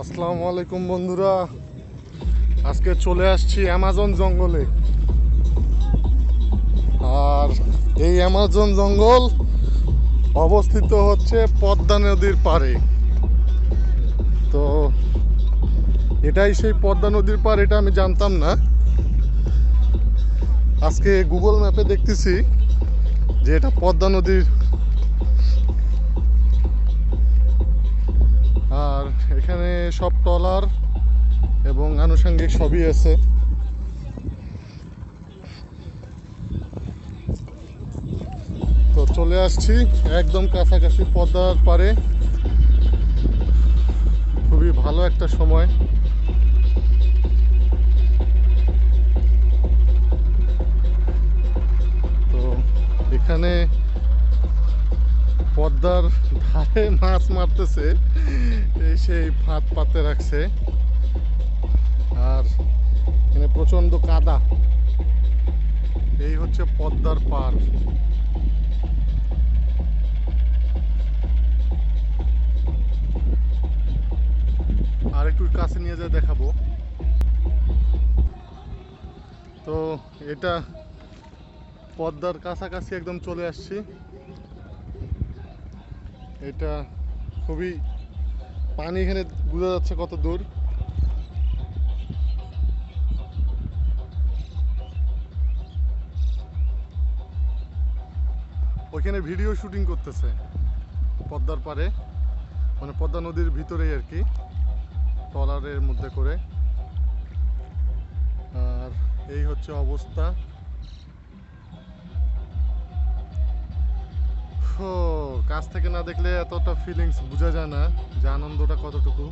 আসসালামু আলাইকুম বন্ধুরা, আজকে চলে আসছি অ্যামাজন জঙ্গলে। আর এই অ্যামাজন জঙ্গল অবস্থিত হচ্ছে পদ্মা নদীর পাড়ে। তো এটাই সেই পদ্মা নদীর পাড়, এটা আমি জানতাম না। আজকে গুগল ম্যাপে দেখতেছি যে এটা পদ্মা নদীর। আর এখানে সব ট্রলার এবং আনুষঙ্গিক সবই আছে। তো চলে আসছি একদম কাছাকাছি পদ্মার পাড়ে। খুবই ভালো একটা সময়। তো এখানে পদ্মার ধারে মাছ মারতেছে, এই সেই ফাঁদ পাতে রাখছে। আর এখানে প্রচন্ড কাদা। এই হচ্ছে পদ্মার পাড়। আর একটু কাছে নিয়ে যেয়ে দেখাবো। তো এটা পদ্মার কাছাকাছি একদম চলে আসছি। এটা খুবই পানি, এখানে বোঝা যাচ্ছে কত দূর। ওইখানে ভিডিও শুটিং করতেছে পদ্মার পাড়ে, মানে পদ্মা নদীর ভিতরেই আর কি, ট্রলারের মধ্যে করে। আর এই হচ্ছে অবস্থা। ও, কাছ থেকে না দেখলে এতটা ফিলিংস বোঝা যায় না যে আনন্দটা কতটুকু।